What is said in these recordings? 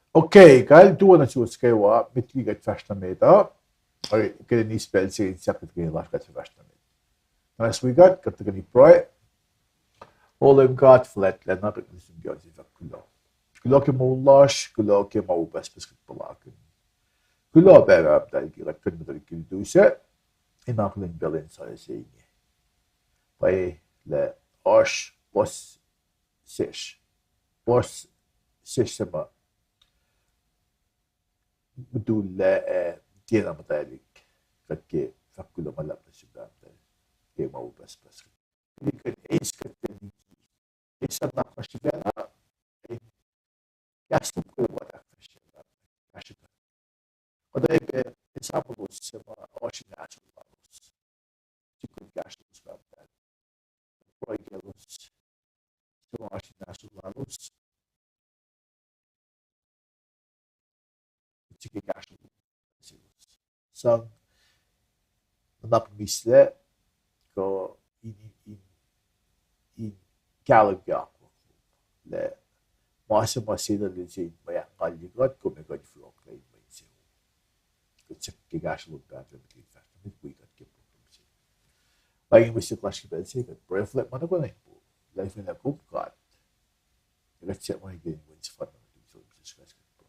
Okay, kaya tuwa na suutskewa mitligat fashtameda. Or kaya ni spell si insakit kaya lashkat sa fashtameda. Nice we got the proy. All I've got flat la nakit nisun gyod si kulo. Kulo ke moulash, kulo ke maubas besket balakin. Kulo bera abdal ki like kun medal ki do set. Inaklin belin sa si. By le osh was sish. Was sish sama. بدون دينا مدالك كي فكلوا ملأ الشباب كي ما هو بس لكن ايش كتبني ايش النقطة الشباب يحسب كل وقت في الشباب عشان وده يبقى يسابق السما عشان يعشق الناس تكون يعشق الشباب ويجلس سما عشان يعشق الناس تكون يعشق Sang nakmisle ko in Gallagher le masina le sin maya ngaligot ko me god flock le may se ko check ke gash look bad le bit fast me we got ke problem se lagi mo si clash ke se ko reflect man ko na po life na ko got let's check my game wins fun so discuss ko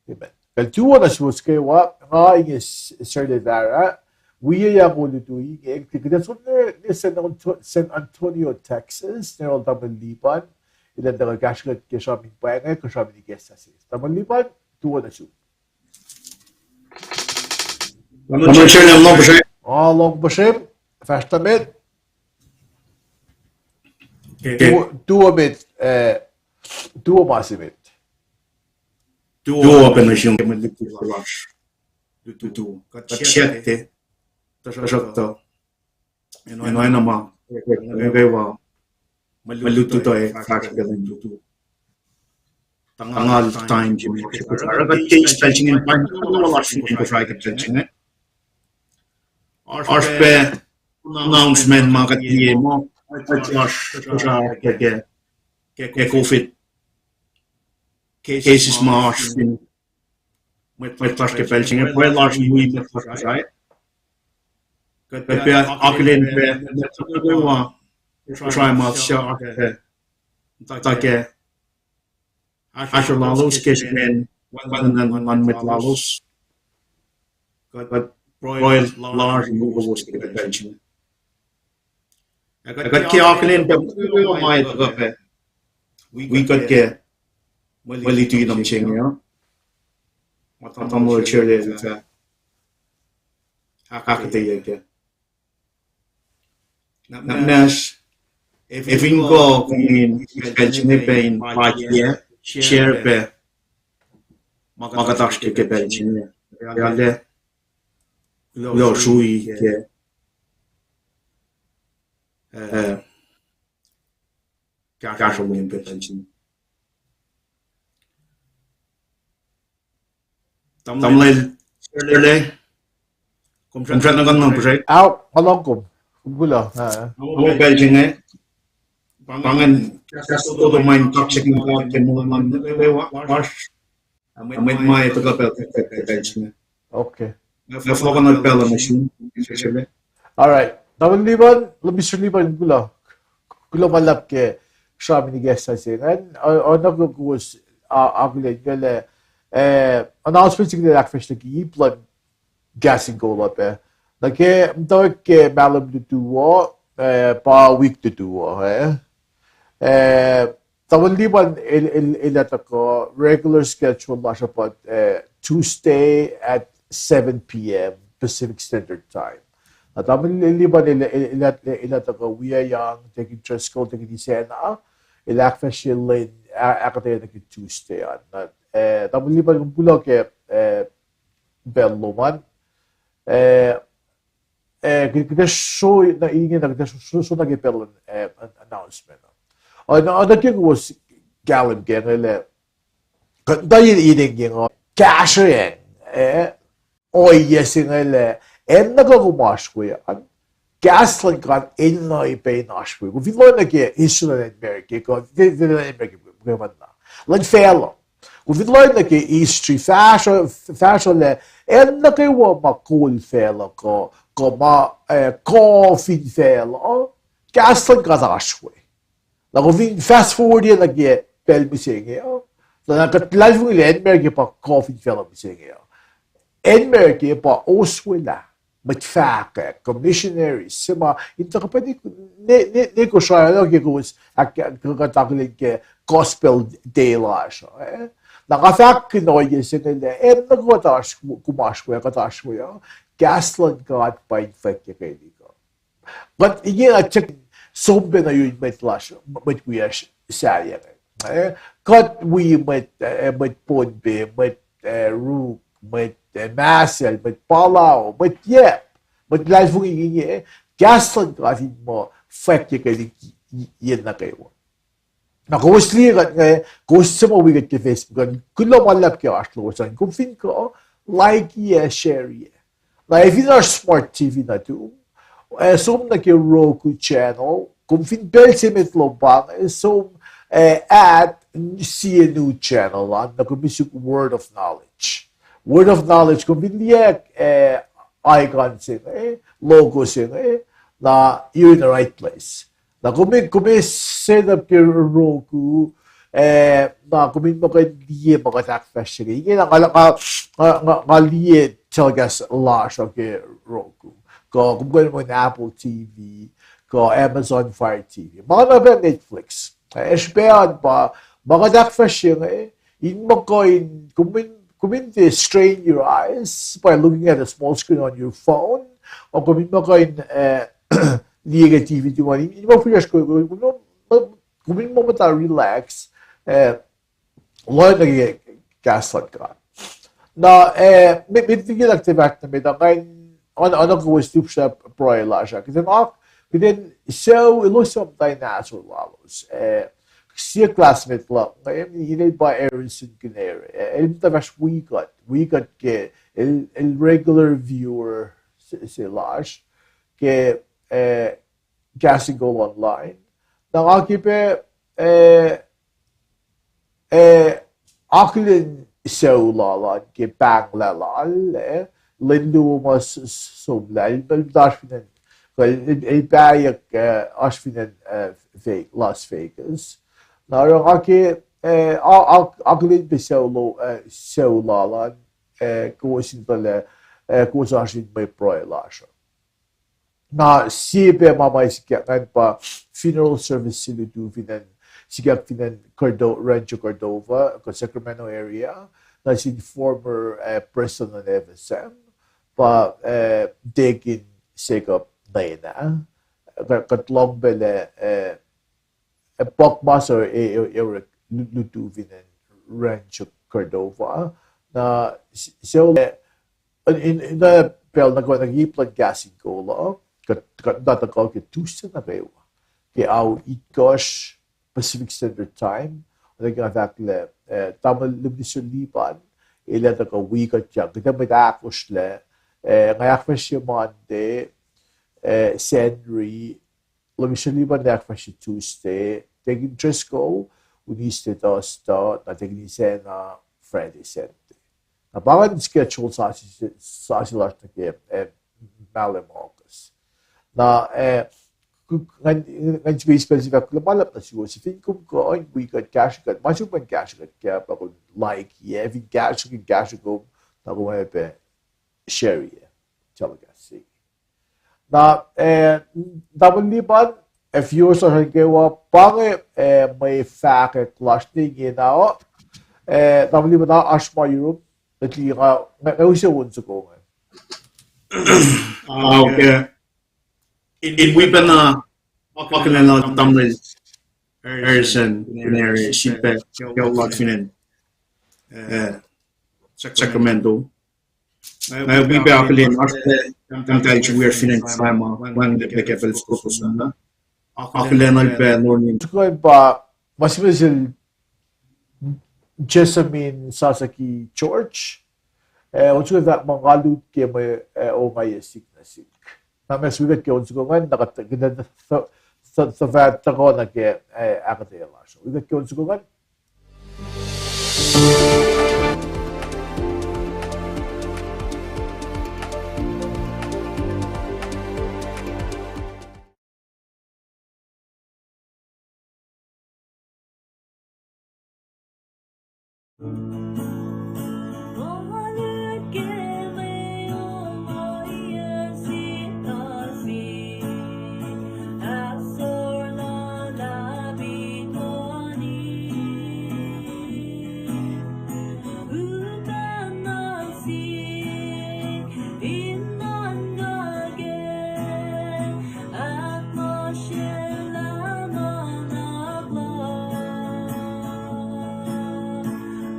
amen Kaltuwa na suutskewa nga inge serde dara wiya yang ulutuyi kita sunne ni San Antonio Texas ne ol tamen liban ilan daga gashlet ke shamin paenge ko shamin gesta sis tamen liban tuwa na su long bashem fashtamet tuwa masimet Tuo pension med lite rush. Du kachete. Tasakto. Eno ena ma. Ngewa. Malutu to e fact galing du. Tangal time jim. Aga taste touching in time. No lot in ko try touching it. Arspe announcement magat ye mo. Atlash ke COVID cases march met plaske pelchingen på large muy met right but be aklen be met wa try month shot take actual lalos case men one met lalos but royal large move was ke pelchingen agat ke aklen be mai to we got ke Mali tu idam ching ya. Matam mo chele ta. Hakate yake. Nash if we go in pelchine pe in pakia share pe magatash ke pelchine. Yale lo shui ke kasho mo pelchine. Tamlay Saturday. Kumshan na ganun po siya. out malongkum gula Ang Belgian eh. Pangan kasto to mind toxic ng God can mo man wash. Amit may ito ka Belgian. okay Na flow ko na pala machine. all right tamen liban lebih liban gula malap ke shamin gesta sin and ona ko was agle gele announcement sigde yaklaştı ki blood gassing goal up like mtawek malam duwa pa week duwa taman liban ilata ko regular schedule lasha pat Tuesday at 7 p.m. Pacific Standard Time. Taman liban ilata ko we are young taking Tresco taking Isena ilakfash lin akatay na Tuesday on taman liban kung pulo ke belloman kita show na ingin na kita show na gipel announcement ano kaya was galib gengele dahil ining yung cash yan oy yes ngele nagagumash ko yan gas lang kan inoy pay nash ko kung vilo na ke issue na America ko vilo na America ko man na lang fail Kung vi learn na ke history fashion le en na ke wa ma cool fela ko ma coffee fela gaston gazashwe. La kung vi fast forward na ke pel misenge na ka live mo le en mer ke pa coffee fela misenge en mer ke pa oswela متفاعل كوميشنري سما انت قبل نيكو شويه لو كيكوس كتاكل gospel day لاش لا غفاك نوي سنه ان غوتاش كوماش كو غوتاش ويا gasland god by فك كيديكو but yeah check something you met lash but we are ساريه god we met pon be met rook met Marcel, met Palau, met Jep, met lijfvoering gasland gaat niet meer fakje kan je na kayo. Na koos leren koos sama wiget ke Facebook kan kulo malap ke aslo san kung fin ko like ye share ye. Na if you are smart TV na tu som na ke Roku channel kung fin bel se met lobang som add see a new channel na kumisuk word of knowledge. Word of knowledge kung bindiyak icon sing logo sing na you're in the right place. Na kung set up your Roku na kung mo kayo liye magatak fashion yun nga liye talagas lash of Roku. Kung mo Apple TV, ko Amazon Fire TV, mga na ba Netflix. Espehan pa magatak fashion yun mo kayo Community strain your eyes by looking at a small screen on your phone or kung mo kayo liga TV tuwan hindi mo flash ko kung mo mata relax wala na gaslight ka na may tigil activate na may ngayon ano ko stoop siya proila siya kasi so ilusong tayo natural lalos siya classmate lang. Ngayon, hinay ba Aaronson Canary? Alam tamas we got ke el regular viewer si Lash ke casting go online. Nakakipe aklin so lalan ke bang lalal lindu mas somlal baldash finan el bayak ashfinan fake Las Vegas. Narang aklin pe so lalan kusin pala kusasin may proelasha. Na sipe mamay sikyan pa funeral service sinudu finan sikyak finan Rancho Cordova ko Sacramento area na sin former president ng FSM pa degin sekop na ina katlong bele Pokmaster Eric Luduvin and Rancho Cordova na so in the pel na ko nagiplan gasin ko lo kat natakaw ke tusa na kayo ke au ikosh Pacific Standard Time nagavakle tamal lumisulipan ilata ka wikat ya kita matakosh le ngayak pa siya Monday Senry lumisulipan na pa siya Tuesday tegin Trisco uniste to na tegin na Friday Saturday na bagan schedule sa sila na ke Malamocus na ngayon space specific lumalap na siguro si Fincom ko ay wikat cash kat masuk man cash kat kaya pa ko like yeah if cash ko na ko may pe share yeah talaga sige na double lipan if you so hagewa pange may fact class ni ginawa double lipan na ashma Europe natli nga usa wonso ko okay in we been talking about Tamriz Harrison Canary Shipe Latvian Sacramento we be actually in Arthur we are feeling time when the level focus na actually na be learning ko ba mas Jessamine Sasaki George what's with that mangalut ke may o may sickness na mas wigat ke onso ngan nakatagda sa vat ko na ke akatela so wigat ke onso ngan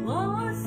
Was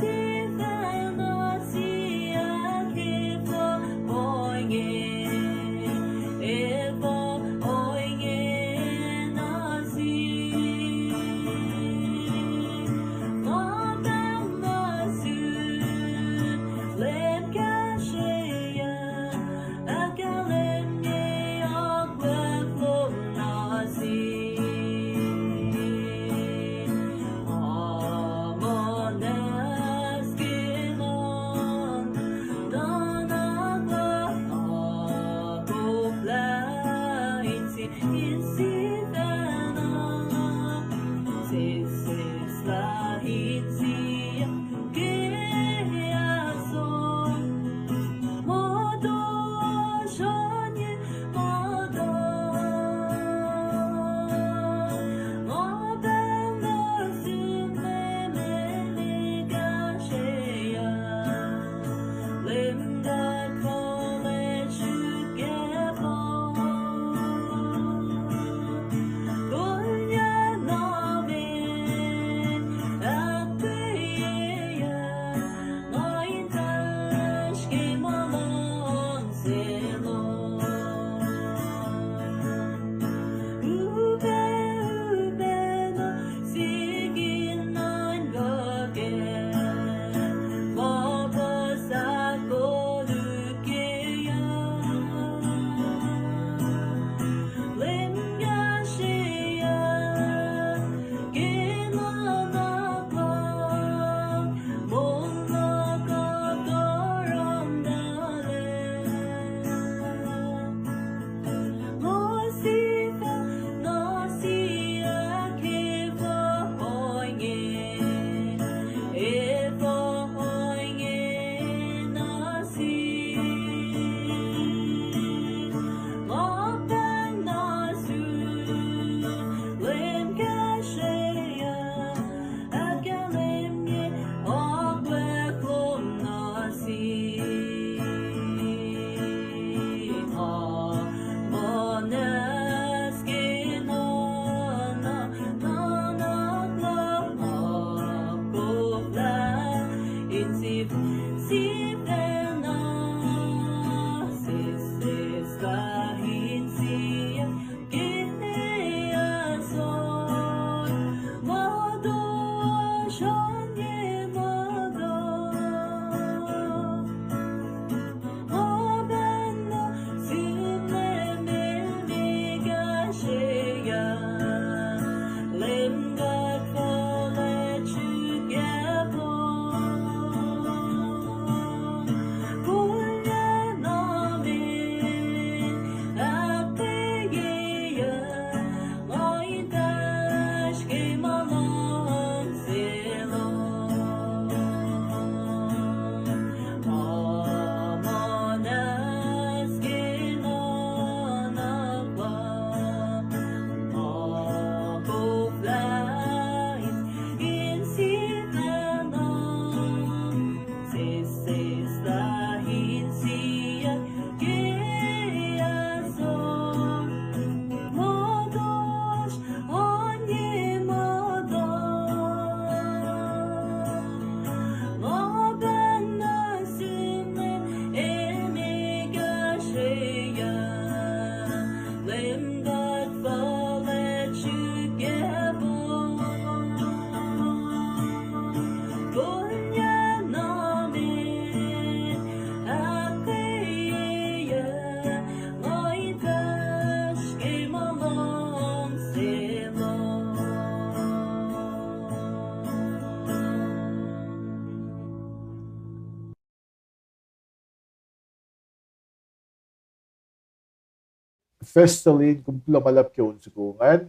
festalin kung lumalap ke unsukungan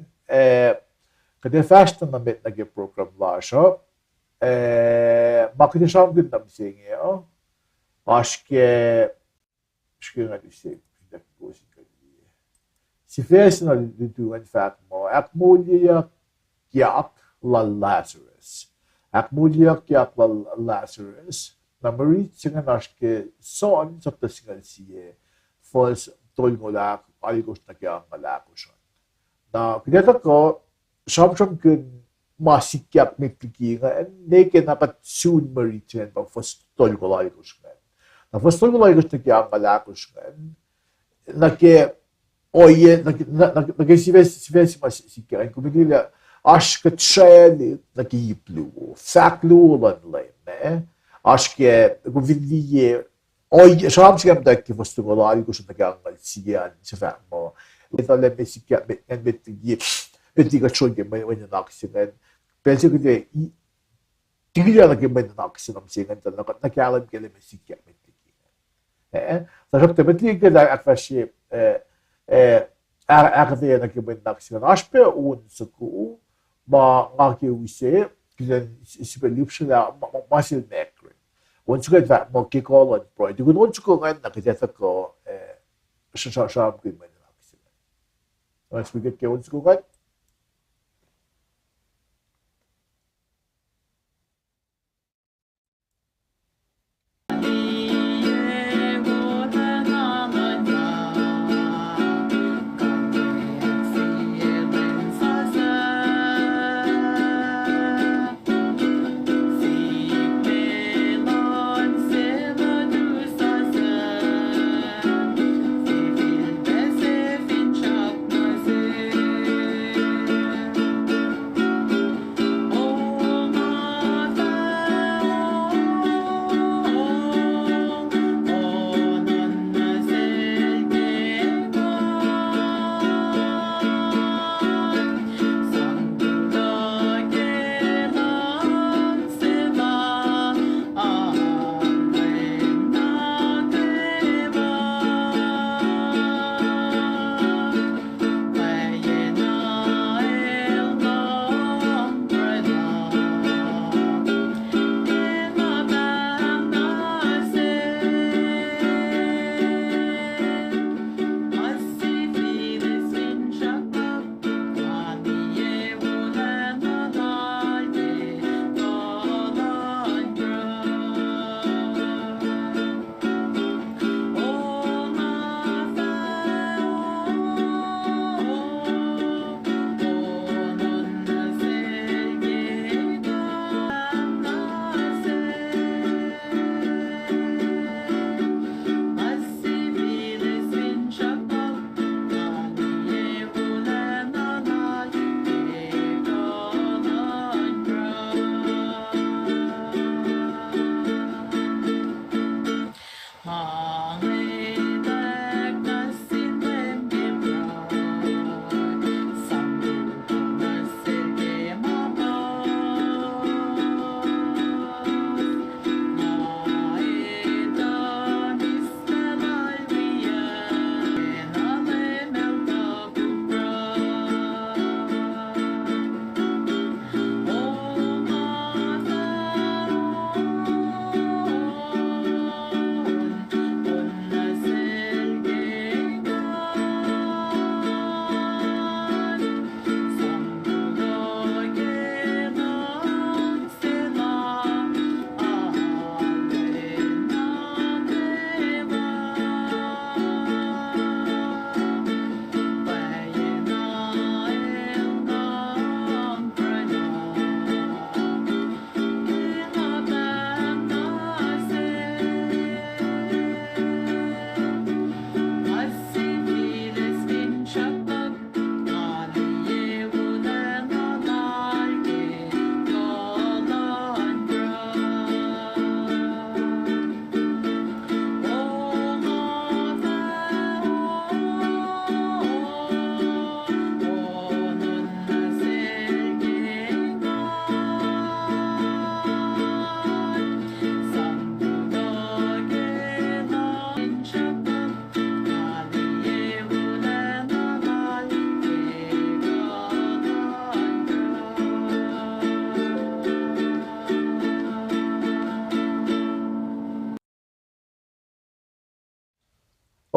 kada fast na met nage program lasho makdisham gud nam singe aşke nga dise si fes na du en fact mo akmulia kyak la Lazarus akmulia kyak la Lazarus na marit singa nashke son sa tasingal siye fos tol ngolak aligos na kya malakoshan na pinata ko samsam kun masikyak mitiki nga neke na pat soon marit singa pa fos tol ngolaligos nga na fos tol ngolaligos na kya malakoshan na ke oye na ke sives masikyak en kumigila aşkı çayeli na ke yiplu faklu olan lane aşke govilliye oy şamşkem dakki fostum olay koşunda gangal siyan şefamo letalle mesik en betti betti çoğunge men naksinen belki de tigilya ke men naksinam singen na kalam kele mesik betti taşak temetli ke da akfashi akdeye ke men naksinen aşpe un suku ma ngaki wise güzel sipelipşla masil mekre 원축에 뭐 기고는 보여. 이거 원축은 나 그제서 그 시험 그면 나왔어요. 원축에 게 원축은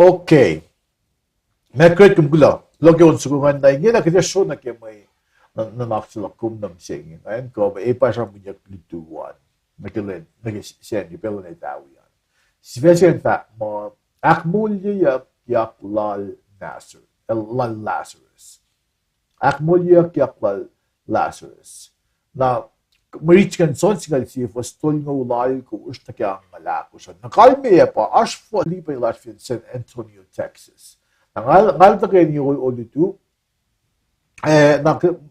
Okay. Macret kum gula. Logi on sukungan na ingin na kita show na kaya may nanaksilak nam singing. Ayan ko, may ipa siya munyak lituan. Nagilin, nagisiyan, yung pelo na itawian. Special fact mo, akmulya yak lal Lazarus. Akmulya yak lal Lazarus. Na, Marich kan son singal si fos tol nga ulay ko usta kaya ang malako siya. Nakalmiya pa, as for lipay Latvian San Antonio, Texas. Ngal ta kayo niyo ulitu,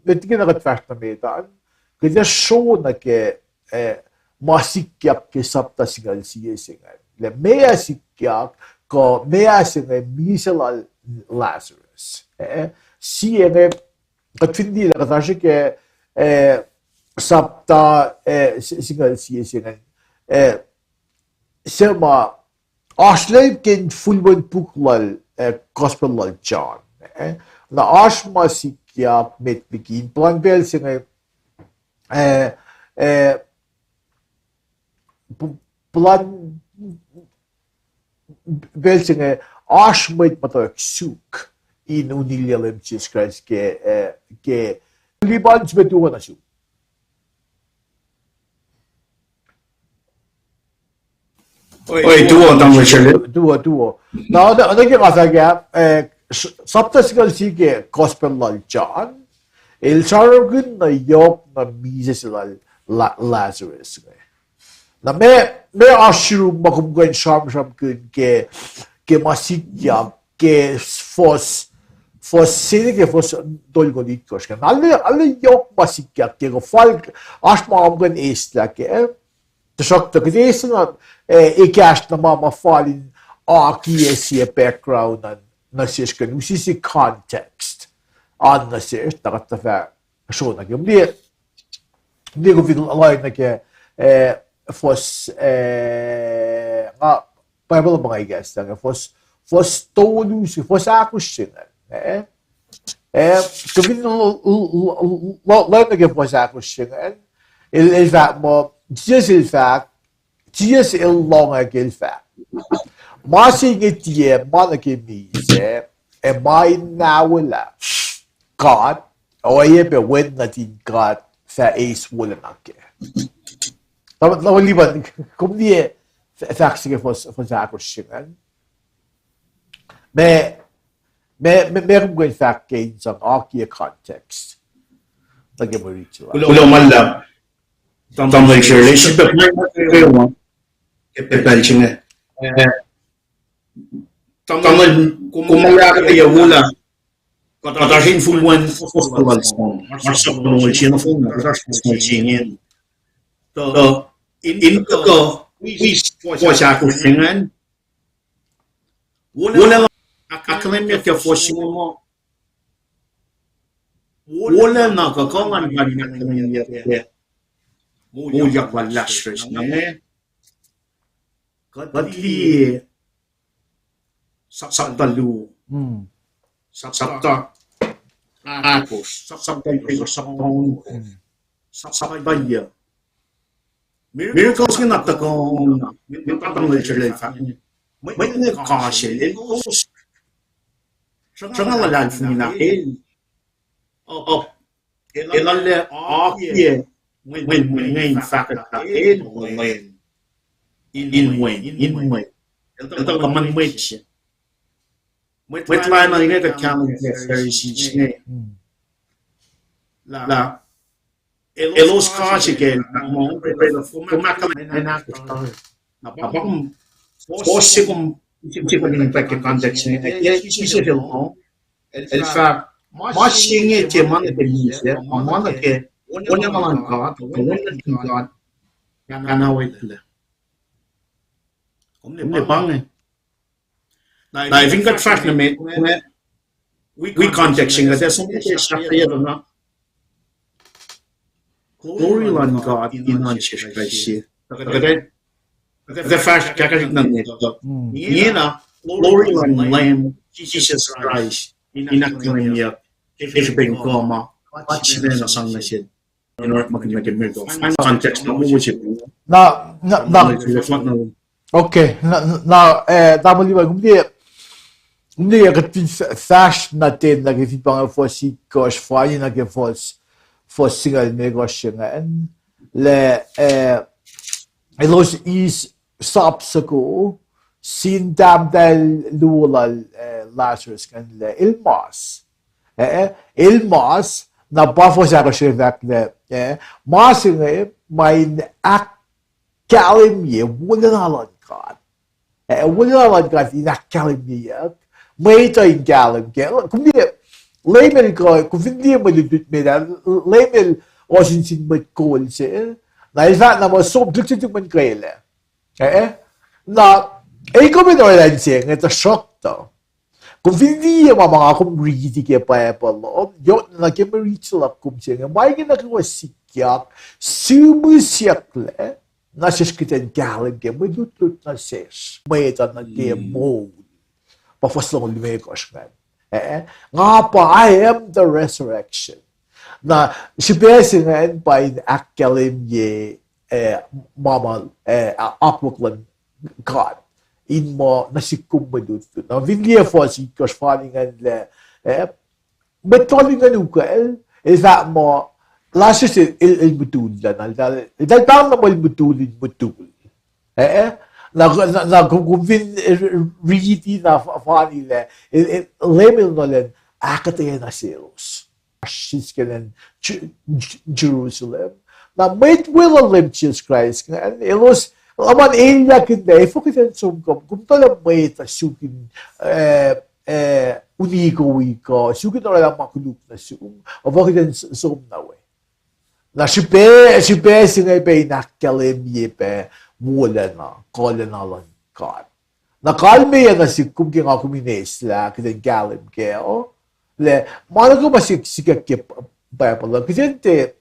nagtikin na katfast na metaan, kaya show na ke masikyak ke sapta singal siya singal. Le mea sikyak ko mea singal misal Lazarus. Siya nga katfindi na katasya ke sapta singal siya singal. Sema aslev ken fulban puklal gospel lal John. Na asma sikya met begin plan bel singal plan bel singal asmet matak suk in unilelem Jesus Christ ke liban betuwa na suk. Oi, duo. Now, the sapta singal sige gospel lal John, el sarogin na yok na mises lal Lazarus. Na me ashiru makumguen sham kun ke masikya ke fos sini ke fos dolgo ditkos. Alle yok masikya ke go falk asma amgen estla ke. Tashok to kidesi na ikash na mama falling aki background na siya kan usisi context an na siya takatafa show na gyum di ko vidal alay na ke fos nga Bible mga igas na fos tolus fos akushin kung lay na ke fos akushin il fact mo Jesus il longa gil fact. Masing itie manake mise e mai nawala God o ye be wen na tin God fa ace wala nake. Tamat lawan liban kum die fact sige fos akushin. Me kum gwen fact gain some arkia context. Lagi mo rito. Ulo malla. Tamam şöyle işte yapıyorum. Belçine. Tamam kumaya kaya wala. Katahin fulwan festival song. Marsap no chino fun marsap chinin. To in ko we sa ko singan. Wala akalen ya ke fosin mo. Wala na ka kongan kan ya. Mujak Lazarus naman. Kadli saktalu. Sakta akos. Sakta saktaon. Sakbaya. Miracles nga natakong mintatang literally fact. May nagkasya. Siya nga wala fuminakil. Ilale akye. When ngayon fact in when ito kaman wait siya wait lang na rin ito kamang Pharisees niya la elos kasi ken mo kumakaman na ako napakang posi kung yung context niya isa mo el fact mas singe che man de niya man ke Una naman God, una naman God, kanawit na. Kumne bang na even got fact na may we contexting that there's something that na glory on God in on Jesus Christ. The fact kakalit na nito. Niya glory on Lamb Jesus Christ in aklan niya ifibing koma watch na sang na siya. In order to miracle. Find context na okay. Now, tama liba. Kumdi, Ni que tin sash na ten na que fi pang fosi gosh fai na que fos single negotiation le elos is subsako sin dam del lula Lazarus kan le ilmas na bafo sa ko shevak le mas nge my akalim ye wala na lan god wala lan god in akalim ye may in galim ke kum di label ko kum hindi mo dudut me da label osin sin mo kol se na isa na mo so dukti man kaile na ko me do lan se ngeta shock to kum hindi mo mga kum ready ke pa lo yo na ke me reach la kum se may gina ko sikyak sumusyak na shishkiten galim ke mo dudut na ses may ta na ke mo Pafaslong lumekos man. Nga pa, I am the resurrection. Na sibesin ngayon pa in akalim ye mama apuklan God. In mo nasikum madut. Na vinliya fo si kos falingan le betolingan ukal is that mo last is il butul dan dal tam na mo il butul. Na kung really na funny le lemon no len akate na sales she's getting Jerusalem na may will lim Jesus Christ and elos aman ella kinde fokusen sum kum tola may ta sukin unico wiko sukin ora makuluk na sum o fokusen sum na we na sipe singa pe nakalem yepe wala na kala na lang God. Na kalme yan na si kumking ako minis la kasi galim ke o le mana ko masiksikak ke Bible kasi te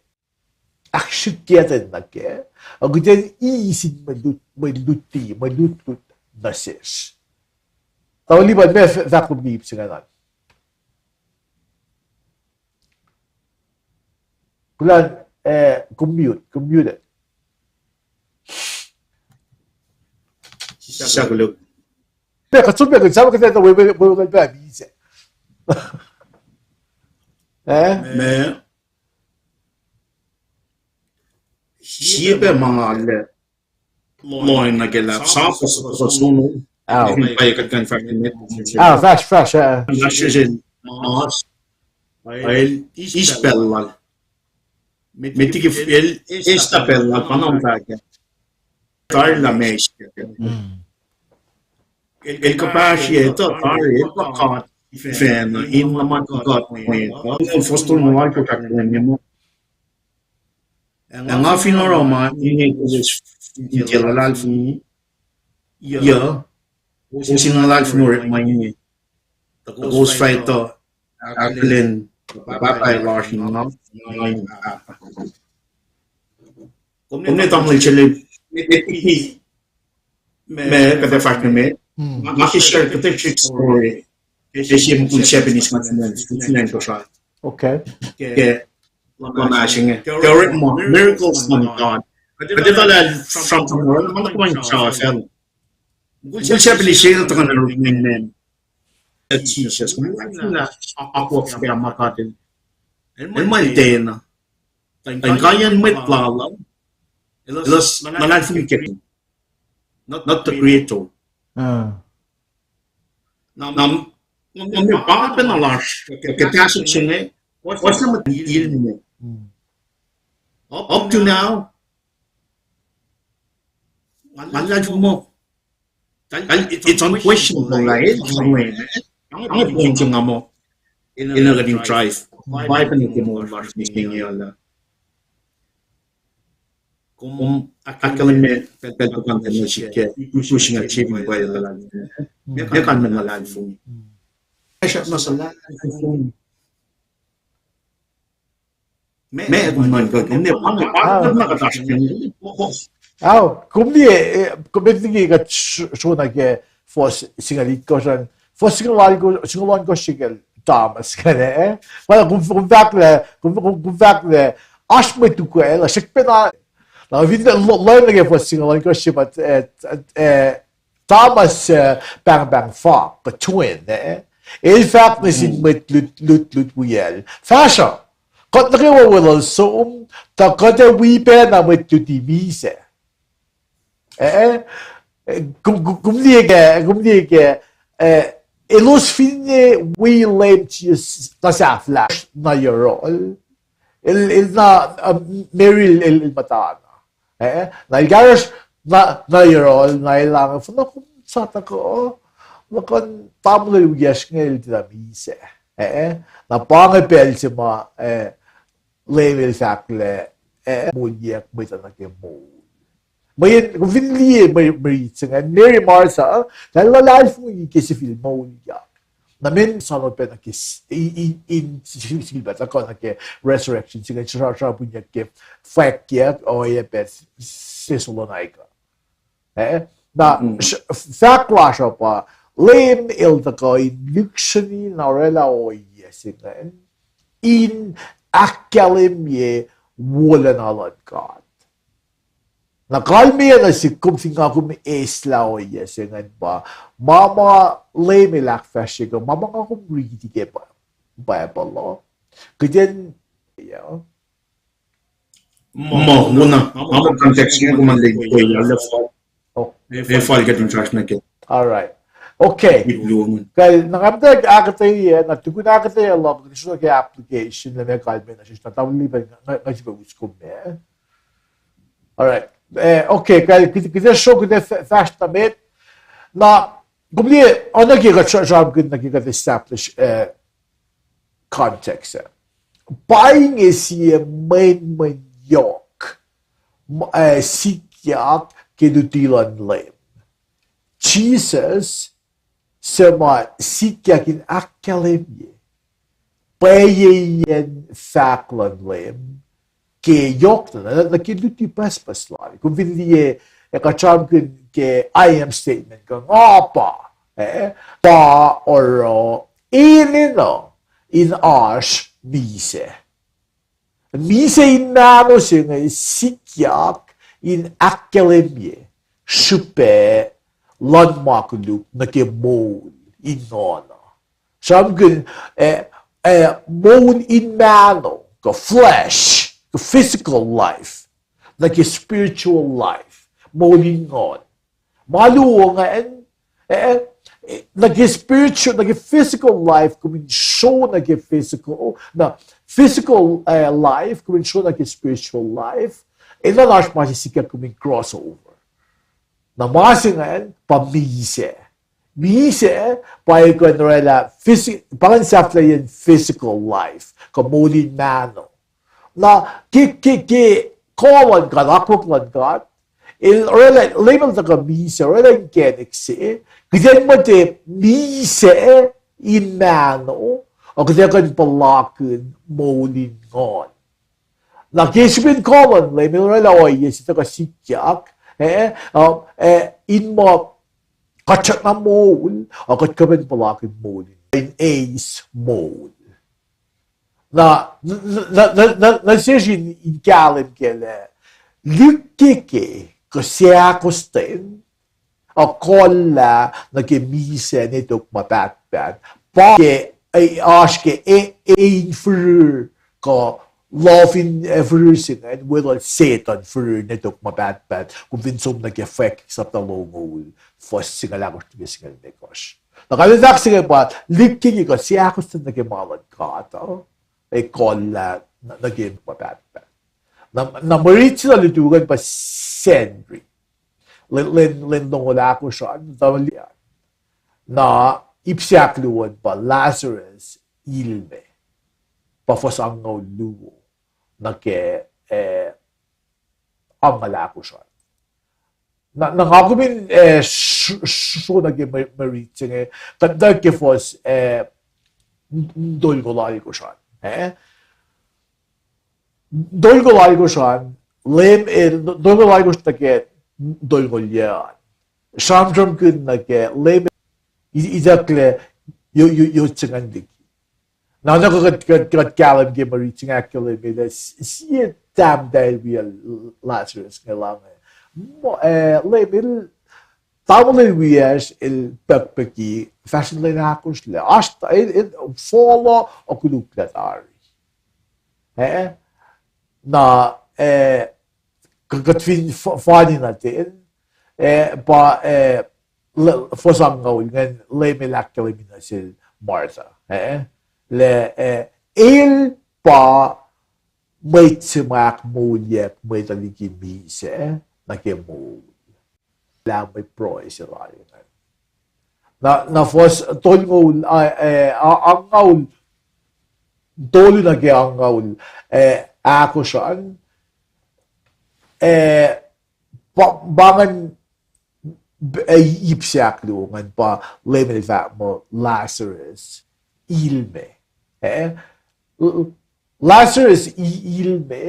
akshiketen na ke ako ten isin malutut na sis. Tao liban me vacuum leap singa nan. Kulan commute. Saglog. Pero sabi ko na we ba bize. Mais siebe mga le loin na gelap sa suno. Ay kan fakimit. Fresh. Nashin mas ay ispellal. Metiki el istapella panam taga. Tarla mesh. El capacity to tari plakat fan in naman got point. Ang fosto no ay ko kakwen mo. Ang afinoroma ini is intilalal funi. Ya. Usinalal funor mani. Tapos fight to Aklin papay Larson na. Kung nito ang chile me kada fact me makishare ko the trick story kasi mo kung Japanese man ko siya Okay. ke lamashing there more miracles from God kada tala from the world man ko man siya fell kung Japanese siya to kana ring men at Jesus kung na ako kaya makatin el maltena tan kayan met lala elas manal fumikit not the creator. Nam pa pa na lash ke tasok sine what's the material up to now malaj mo it's unquestionable right somewhere ang point yung mo in a getting drive why pa nito mo lash missing yala kung akalim pelto kan na siya pushing achievement by the land ya kan man malan fun siya masala fun me man ko ne pang na ka tash kumbi ka shona ke fos singali ko san fos singalon ko sigel Thomas kane wala kung back le ash me tu ko ela sikpena na vida loin lagi fos singalon ko sibat Thomas bang bang fuck a twin in fact this is mit lut wiel fashion got the will so the got the we pen with to the visa cũng đi cái elos fine we lem ta sa flash na your il na Meryl il matana na garage na your na lang fa ko sa ta ko na kon tablo yes ngel da mise na pang pel si ma level fakle muliek mit na ke mo may vinli may singa Mary Martha dahil life mo kasi film mo ya namin sanod pa na kis in silba ta ko na ke resurrection singa chara punya ke fact ya o ya pet Thessalonica na fact lasha pa lem il ta ko in luxury na rela o ya singa in academie wala na lot God nakalmiya na si kumsinga kumi esla o yesengan ba mama leme lak fashiga mama ka kum riti ke ba Bible lo kiten ya mo muna mama context niya kumandig ko yung oh fall getting trash na ke all right okay kay nakabdag akatay natugon akatay Allah gusto ke application na may kalme na siya tawli ba ngasi ba gusto me all right okay, kita show kita fast a bit. Na, gumli, ano job good na establish context. Buying is yung main yok, sikyak kinutilan lem. Jesus sama sikyak in akalemye, payeyen faklan lem. Ke yok na kiluti paspas lari kung vindiye kacham ke I am statement kung apa pa oro inino in ash mise in nano singa sikyak in akalemye shupe lanmakuluk na ke mol in nono sam kun mon in mano ko flesh the physical life, like a spiritual life, moling on. Maluo nga like a spiritual, like a physical life, kung show like a physical life, kung show like a spiritual life, ina lash masisika kung crossover. Na masingan pamise. Mise pa ikon rela physical, physical life, kung moling mano. Na kawan ka nakuklan ka label ta ka mise really keniksi kasi mo te mise in mano o kasi kan palakin molin ngon na kisipin kawan label really o yes ito ka sikyak in mo kachat na mol o katkaban palakin molin in ace mol na sejin in kalen kele lykkike ko siya kosten o kolla na ke mise netok mapatpat pa ke ay aske ein fur ko loving everything and will Satan fur netok mapatpat kung vinsom na ke fek sa talongol fos singalagos to singal nekos nakalidak sige pa lykkike ko siya kosten na ke malad ka to ay kolla naging mapatpat. Na marichi na lutugan pa Sendri. Lindong wala ko siya, tawalian. Na ipsakluwan pa Lazarus ilme. Pafasangaw luwo. Na ke ang malako siya. Nangakumin so naging marichi nga. Kandag ke fos dolgolay ko siya. Dolgolay ko siya, dolgolay ko siya ke dolgolyan. Shamjam kun na ke lem izakle yo tsingandik. Na nakakat kalam ke mariching akile me da siya tam dahil real Lazarus nga lang. Lem Tamil vias il pepeki fashion le na kusle asta il follow okuluklatari na kagatfin fani natin pa fosangawin ngan le melakali minasil Martha le il pa may tsimak mulyek may taligi mise na kemo lang may pro sila na fos tolngol angaul tolu na kaya angaul ako siyan bangan ipsaklo ngan pa lemon fat mo Lazarus ilme Lazarus ilme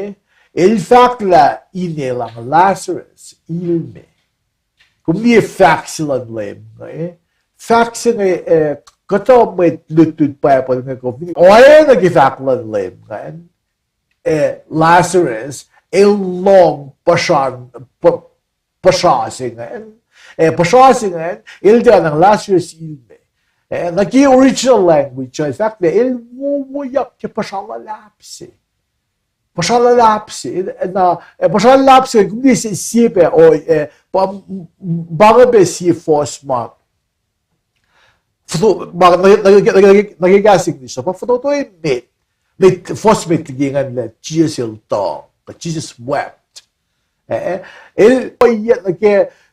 il fact la inelang Lazarus ilme kung ni faxilan lem faxin kato may lutut pa pa ng coffee o ay nag-faxilan lem Lazarus il long pasyasingan il dyan ang Lazarus ilme nagi original language in fact il mumuyak ke pasyalalapsi pasyalalapsi kung di sipe o baga be si fosma nagigasing niya pa foto to may fosmate tigingan na Jesus tong Jesus wept il oyat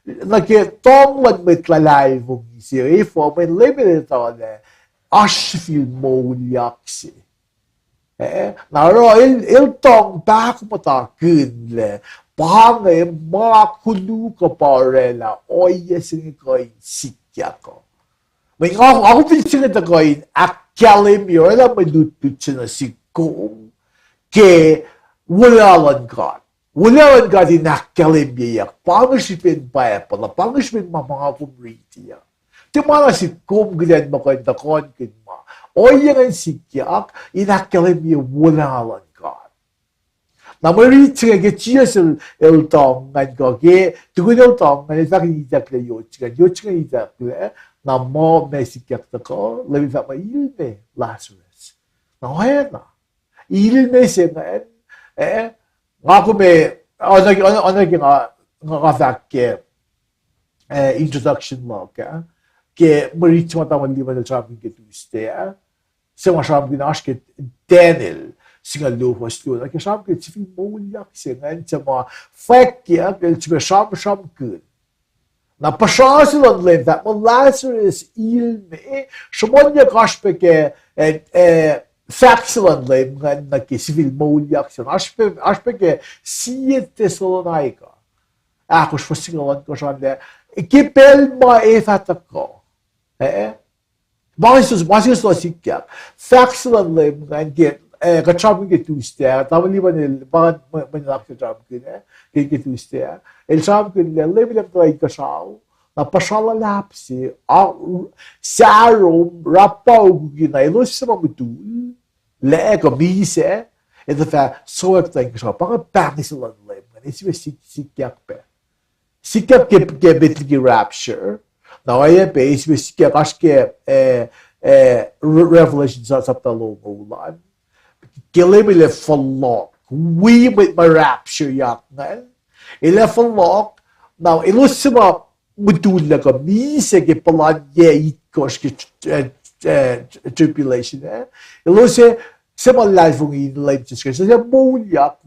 nake tomlan may tlalay mong isi for may limited ito na ashfil mo yaksi naro il tong back mo ta kunle pangay makulu ka parela oye singi ko sikya ko may ako pinsin ito ko akalim yun alam may lutut siya na sikong ke walalan ka wala ang gadi nakalim biyak, pangusipin pa pala, pangusipin mga kumriti ya. Timala si kum ganyan mo kayo dakon kin mo. O yan ang sikyak, inakalim biyak wala lang God. Na mariti nga getiya sa iltong nga ke tugun iltong nga nita kinita kaya yochika nita kaya, na mo may sikyak na ko, labi sa mailme, Lazarus. Na kaya na, ilme siya nga ako may nga fact ke introduction mo ke marito mataman di man sabi ke tuste se ma sabi na aske Daniel singa lupas tu ke sabi ke tifi molyak singa ma fact ke ke sabi good na pasas lang len that Lazarus ilme shmonya kaspe ke Faxilan lem na ke civil molyak siya. Aspe ke siye Thessalonica. Akos fasigalan ko siya na ikipel ma efatak ko. Basis to sikya. Faxilan lem na ke kachabing ke tuste. Tama liba nil bakit manilak sa chabing ke tuste. El chabing ke lem lang to ay kasaw. Na pasalalapsi sarom rapaw ginailos sa mamutul le ko bise ito fa so ek ko pa pangis lang lem isi sikyak pe sikyak ke bitli rapture na ay pe isi sikyak aske revelation sa talo ulan kelebile fallock we with my rapture yak na ile fallock now ilusima Mudula ka mise ke paladye itkos ke tribulation Ilo se malay fung in life discussion se bolyak